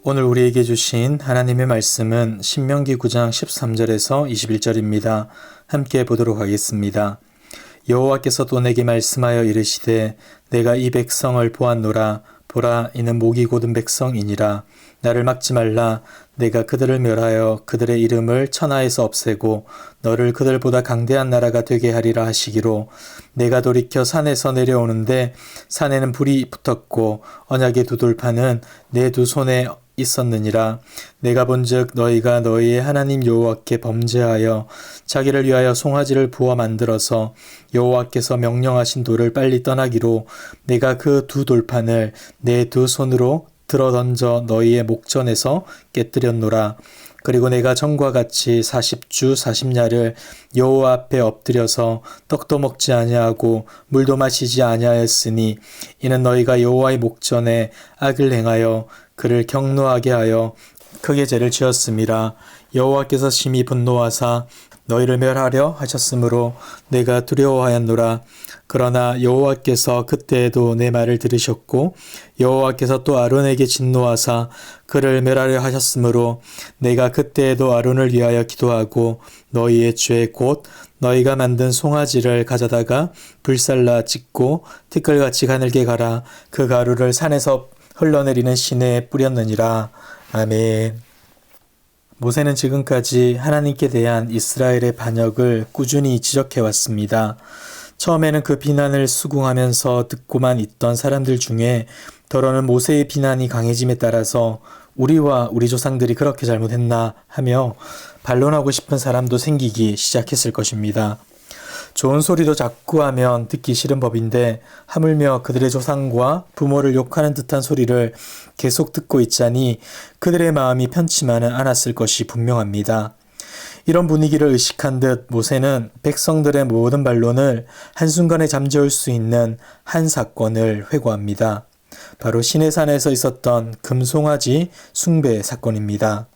오늘 우리에게 주신 하나님의 말씀은 신명기 9장 13절에서 21절입니다. 함께 보도록 하겠습니다. 여호와께서 또 내게 말씀하여 이르시되 내가 이 백성을 보았노라. 보라, 이는 목이 곧은 백성이니라. 나를 막지 말라. 내가 그들을 멸하여 그들의 이름을 천하에서 없애고 너를 그들보다 강대한 나라가 되게 하리라 하시기로, 내가 돌이켜 산에서 내려오는데 산에는 불이 붙었고 언약의 두 돌판은 내 두 손에 있었느니라. 내가 본즉 너희가 너희의 하나님 여호와께 범죄하여 자기를 위하여 송아지를 부어 만들어서 여호와께서 명령하신 돌을 빨리 떠나기로 내가 그 두 돌판을 내 두 손으로 들어 던져 너희의 목전에서 깨뜨렸노라. 그리고 내가 전과 같이 40주 40야를 여호와 앞에 엎드려서 떡도 먹지 아니하고 물도 마시지 아니하였으니 이는 너희가 여호와의 목전에 악을 행하여 그를 경노하게 하여 크게 죄를 지었음이라. 여호와께서 심히 분노하사 너희를 멸하려 하셨으므로 내가 두려워하였노라. 그러나 여호와께서 그때에도 내 말을 들으셨고 여호와께서 또 아론에게 진노하사 그를 멸하려 하셨으므로 내가 그때에도 아론을 위하여 기도하고 너희의 죄 곧 너희가 만든 송아지를 가져다가 불살라 찢고 티끌같이 가늘게 갈아 그 가루를 산에서 흘러내리는 시내에 뿌렸느니라. 아멘. 모세는 지금까지 하나님께 대한 이스라엘의 반역을 꾸준히 지적해왔습니다. 처음에는 그 비난을 수긍하면서 듣고만 있던 사람들 중에 더러는 모세의 비난이 강해짐에 따라서 우리와 우리 조상들이 그렇게 잘못했나 하며 반론하고 싶은 사람도 생기기 시작했을 것입니다. 좋은 소리도 자꾸 하면 듣기 싫은 법인데 하물며 그들의 조상과 부모를 욕하는 듯한 소리를 계속 듣고 있자니 그들의 마음이 편치만은 않았을 것이 분명합니다. 이런 분위기를 의식한 듯 모세는 백성들의 모든 반론을 한순간에 잠재울 수 있는 한 사건을 회고합니다. 바로 시내산에서 있었던 금송아지 숭배 사건입니다.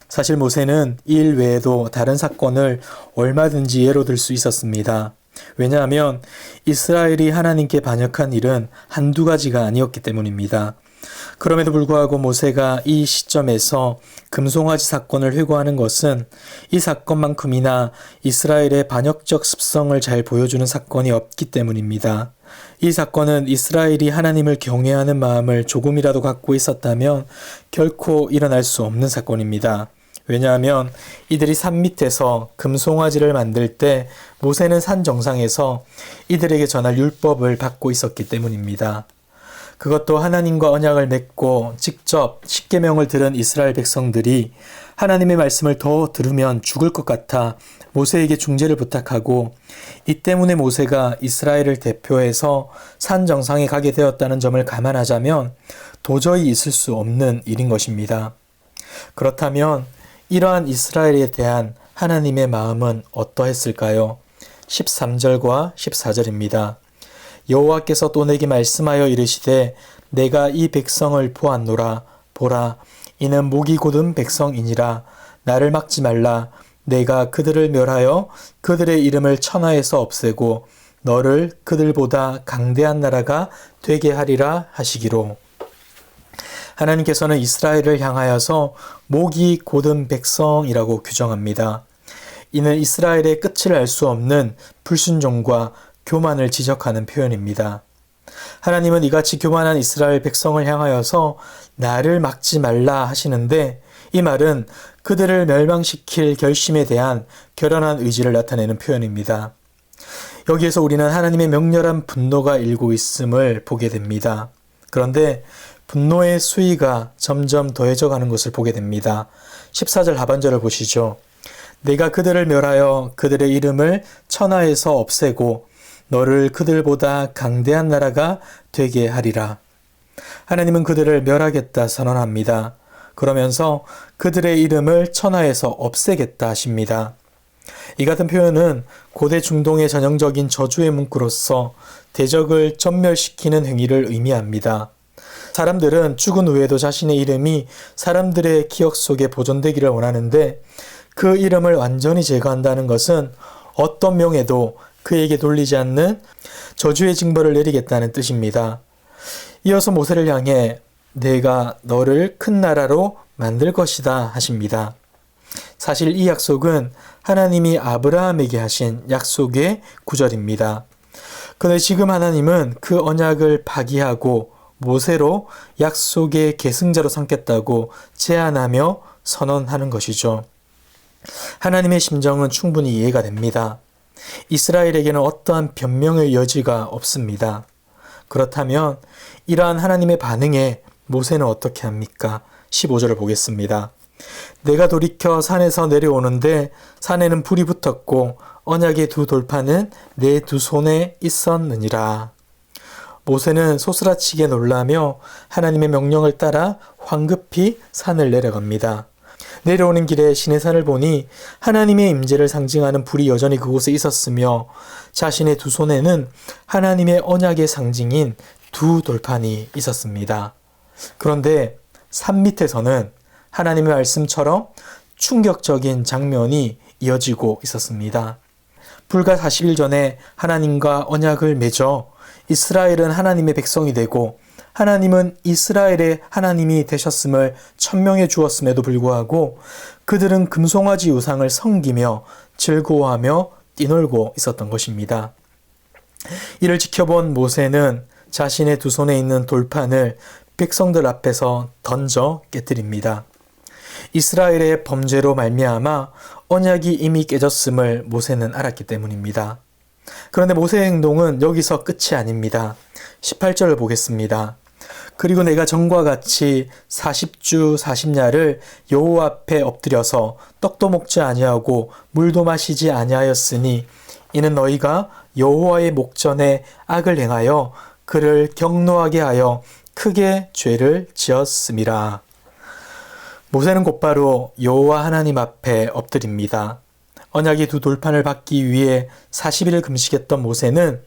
사실 모세는 이 일 외에도 다른 사건을 얼마든지 예로 들 수 있었습니다. 왜냐하면 이스라엘이 하나님께 반역한 일은 한두 가지가 아니었기 때문입니다. 그럼에도 불구하고 모세가 이 시점에서 금송아지 사건을 회고하는 것은 이 사건만큼이나 이스라엘의 반역적 습성을 잘 보여주는 사건이 없기 때문입니다. 이 사건은 이스라엘이 하나님을 경외하는 마음을 조금이라도 갖고 있었다면 결코 일어날 수 없는 사건입니다. 왜냐하면 이들이 산 밑에서 금송아지를 만들 때 모세는 산 정상에서 이들에게 전할 율법을 받고 있었기 때문입니다. 그것도 하나님과 언약을 맺고 직접 십계명을 들은 이스라엘 백성들이 하나님의 말씀을 더 들으면 죽을 것 같아 모세에게 중재를 부탁하고 이 때문에 모세가 이스라엘을 대표해서 산 정상에 가게 되었다는 점을 감안하자면 도저히 있을 수 없는 일인 것입니다. 그렇다면 이러한 이스라엘에 대한 하나님의 마음은 어떠했을까요? 13절과 14절입니다. 여호와께서 또 내게 말씀하여 이르시되 내가 이 백성을 보았노라. 보라, 이는 목이 곧은 백성이니라. 나를 막지 말라. 내가 그들을 멸하여 그들의 이름을 천하에서 없애고 너를 그들보다 강대한 나라가 되게 하리라 하시기로. 하나님께서는 이스라엘을 향하여서 목이 곧은 백성이라고 규정합니다. 이는 이스라엘의 끝을 알 수 없는 불순종과 교만을 지적하는 표현입니다. 하나님은 이같이 교만한 이스라엘 백성을 향하여서 나를 막지 말라 하시는데 이 말은 그들을 멸망시킬 결심에 대한 결연한 의지를 나타내는 표현입니다. 여기에서 우리는 하나님의 맹렬한 분노가 일고 있음을 보게 됩니다. 그런데 분노의 수위가 점점 더해져 가는 것을 보게 됩니다. 14절 하반절을 보시죠. 내가 그들을 멸하여 그들의 이름을 천하에서 없애고 너를 그들보다 강대한 나라가 되게 하리라. 하나님은 그들을 멸하겠다 선언합니다. 그러면서 그들의 이름을 천하에서 없애겠다 하십니다. 이 같은 표현은 고대 중동의 전형적인 저주의 문구로서 대적을 전멸시키는 행위를 의미합니다. 사람들은 죽은 후에도 자신의 이름이 사람들의 기억 속에 보존되기를 원하는데 그 이름을 완전히 제거한다는 것은 어떤 명예도 그에게 돌리지 않는 저주의 징벌을 내리겠다는 뜻입니다. 이어서 모세를 향해 내가 너를 큰 나라로 만들 것이다 하십니다. 사실 이 약속은 하나님이 아브라함에게 하신 약속의 구절입니다. 그런데 지금 하나님은 그 언약을 파기하고 모세로 약속의 계승자로 삼겠다고 제안하며 선언하는 것이죠. 하나님의 심정은 충분히 이해가 됩니다. 이스라엘에게는 어떠한 변명의 여지가 없습니다. 그렇다면 이러한 하나님의 반응에 모세는 어떻게 합니까? 15절을 보겠습니다. 내가 돌이켜 산에서 내려오는데 산에는 불이 붙었고 언약의 두 돌판은 내 두 손에 있었느니라. 모세는 소스라치게 놀라며 하나님의 명령을 따라 황급히 산을 내려갑니다. 내려오는 길에 시내산을 보니 하나님의 임재를 상징하는 불이 여전히 그곳에 있었으며 자신의 두 손에는 하나님의 언약의 상징인 두 돌판이 있었습니다. 그런데 산 밑에서는 하나님의 말씀처럼 충격적인 장면이 이어지고 있었습니다. 불과 40일 전에 하나님과 언약을 맺어 이스라엘은 하나님의 백성이 되고 하나님은 이스라엘의 하나님이 되셨음을 천명해 주었음에도 불구하고 그들은 금송아지 우상을 섬기며 즐거워하며 뛰놀고 있었던 것입니다. 이를 지켜본 모세는 자신의 두 손에 있는 돌판을 백성들 앞에서 던져 깨뜨립니다. 이스라엘의 범죄로 말미암아 언약이 이미 깨졌음을 모세는 알았기 때문입니다. 그런데 모세의 행동은 여기서 끝이 아닙니다. 18절을 보겠습니다. 그리고 내가 전과 같이 40주 40야를 여호와 앞에 엎드려서 떡도 먹지 아니하고 물도 마시지 아니하였으니 이는 너희가 여호와의 목전에 악을 행하여 그를 경노하게 하여 크게 죄를 지었음이라. 모세는 곧바로 여호와 하나님 앞에 엎드립니다. 언약의 두 돌판을 받기 위해 40일을 금식했던 모세는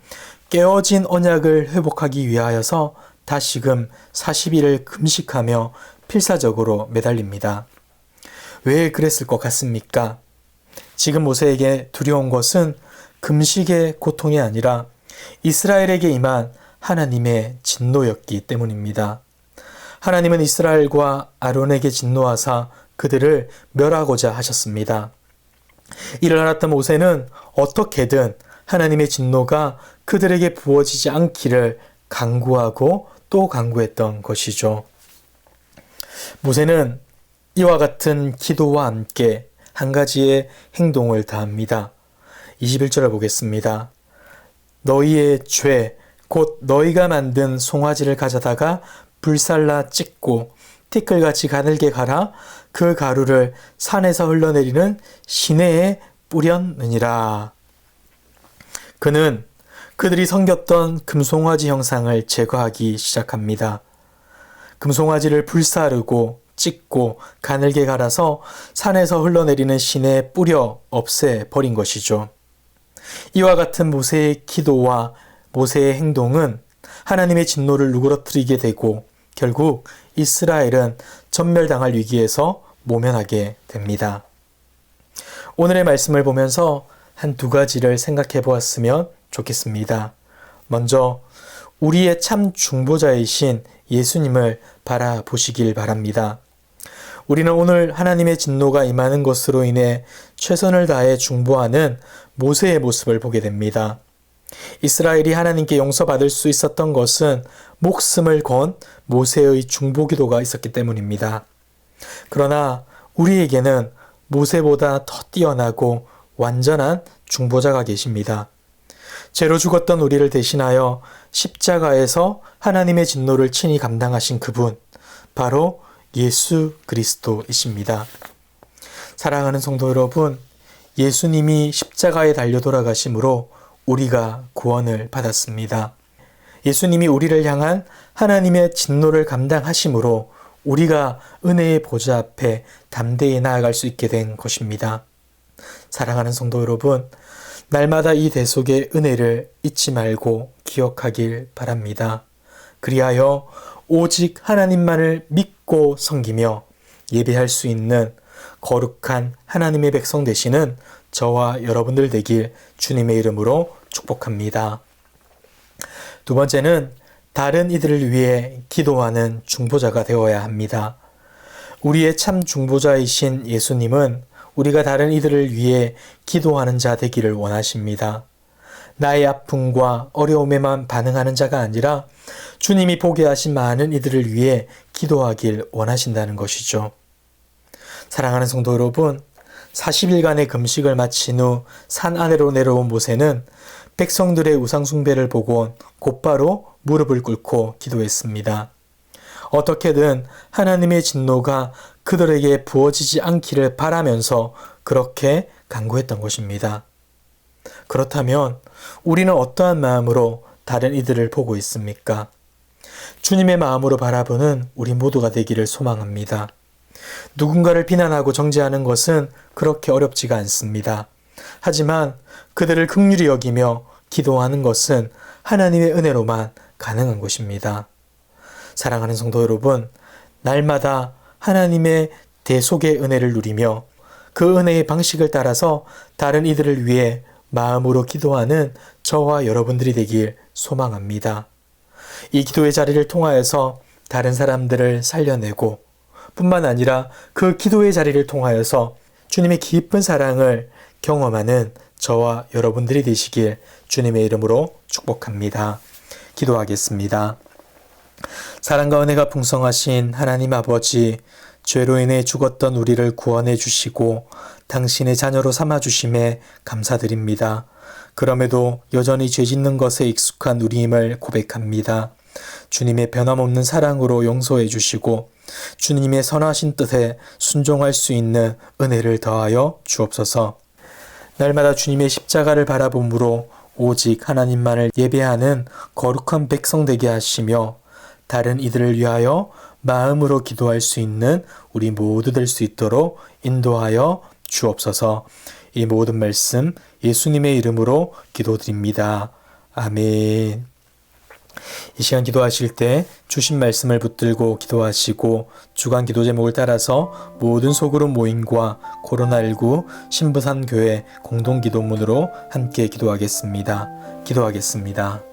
깨어진 언약을 회복하기 위하여서 다시금 40일을 금식하며 필사적으로 매달립니다. 왜 그랬을 것 같습니까? 지금 모세에게 두려운 것은 금식의 고통이 아니라 이스라엘에게 임한 하나님의 진노였기 때문입니다. 하나님은 이스라엘과 아론에게 진노하사 그들을 멸하고자 하셨습니다. 이를 알았던 모세는 어떻게든 하나님의 진노가 그들에게 부어지지 않기를 간구하고 또 간구했던 것이죠. 모세는 이와 같은 기도와 함께 한 가지의 행동을 다합니다. 21절을 보겠습니다. 너희의 죄, 곧 너희가 만든 송아지를 가져다가 불살라 찢고 티끌같이 가늘게 갈아 그 가루를 산에서 흘러내리는 시내에 뿌렸느니라. 그는 그들이 섬겼던 금송아지 형상을 제거하기 시작합니다. 금송아지를 불사르고 찢고 가늘게 갈아서 산에서 흘러내리는 시내에 뿌려 없애버린 것이죠. 이와 같은 모세의 기도와 모세의 행동은 하나님의 진노를 누그러뜨리게 되고 결국 이스라엘은 전멸당할 위기에서 모면하게 됩니다. 오늘의 말씀을 보면서 한 두 가지를 생각해 보았으면 좋겠습니다. 먼저 우리의 참 중보자이신 예수님을 바라보시길 바랍니다. 우리는 오늘 하나님의 진노가 임하는 것으로 인해 최선을 다해 중보하는 모세의 모습을 보게 됩니다. 이스라엘이 하나님께 용서받을 수 있었던 것은 목숨을 건 모세의 중보기도가 있었기 때문입니다. 그러나 우리에게는 모세보다 더 뛰어나고 완전한 중보자가 계십니다. 죄로 죽었던 우리를 대신하여 십자가에서 하나님의 진노를 친히 감당하신 그분, 바로 예수 그리스도이십니다. 사랑하는 성도 여러분, 예수님이 십자가에 달려 돌아가심으로 우리가 구원을 받았습니다. 예수님이 우리를 향한 하나님의 진노를 감당하심으로 우리가 은혜의 보좌 앞에 담대히 나아갈 수 있게 된 것입니다. 사랑하는 성도 여러분, 날마다 이 대속의 은혜를 잊지 말고 기억하길 바랍니다. 그리하여 오직 하나님만을 믿고 섬기며 예배할 수 있는 거룩한 하나님의 백성 되시는 저와 여러분들 되길 주님의 이름으로 축복합니다. 두 번째는 다른 이들을 위해 기도하는 중보자가 되어야 합니다. 우리의 참 중보자이신 예수님은 우리가 다른 이들을 위해 기도하는 자 되기를 원하십니다. 나의 아픔과 어려움에만 반응하는 자가 아니라 주님이 보게 하신 많은 이들을 위해 기도하길 원하신다는 것이죠. 사랑하는 성도 여러분, 40일간의 금식을 마친 후 산 아래로 내려온 모세는 백성들의 우상 숭배를 보고 곧바로 무릎을 꿇고 기도했습니다. 어떻게든 하나님의 진노가 그들에게 부어지지 않기를 바라면서 그렇게 간구했던 것입니다. 그렇다면 우리는 어떠한 마음으로 다른 이들을 보고 있습니까? 주님의 마음으로 바라보는 우리 모두가 되기를 소망합니다. 누군가를 비난하고 정죄하는 것은 그렇게 어렵지가 않습니다. 하지만 그들을 긍휼히 여기며 기도하는 것은 하나님의 은혜로만 가능한 것입니다. 사랑하는 성도 여러분, 날마다 하나님의 대속의 은혜를 누리며 그 은혜의 방식을 따라서 다른 이들을 위해 마음으로 기도하는 저와 여러분들이 되길 소망합니다. 이 기도의 자리를 통하여서 다른 사람들을 살려내고 뿐만 아니라 그 기도의 자리를 통하여서 주님의 깊은 사랑을 경험하는 저와 여러분들이 되시길 주님의 이름으로 축복합니다. 기도하겠습니다. 사랑과 은혜가 풍성하신 하나님 아버지, 죄로 인해 죽었던 우리를 구원해 주시고 당신의 자녀로 삼아 주심에 감사드립니다. 그럼에도 여전히 죄 짓는 것에 익숙한 우리임을 고백합니다. 주님의 변함없는 사랑으로 용서해 주시고 주님의 선하신 뜻에 순종할 수 있는 은혜를 더하여 주옵소서. 날마다 주님의 십자가를 바라봄으로 오직 하나님만을 예배하는 거룩한 백성 되게 하시며 다른 이들을 위하여 마음으로 기도할 수 있는 우리 모두 될 수 있도록 인도하여 주옵소서. 이 모든 말씀 예수님의 이름으로 기도드립니다. 아멘. 이 시간 기도하실 때 주신 말씀을 붙들고 기도하시고 주간 기도 제목을 따라서 모든 소그룹 모임과 코로나19 신부산 교회 공동기도문으로 함께 기도하겠습니다. 기도하겠습니다.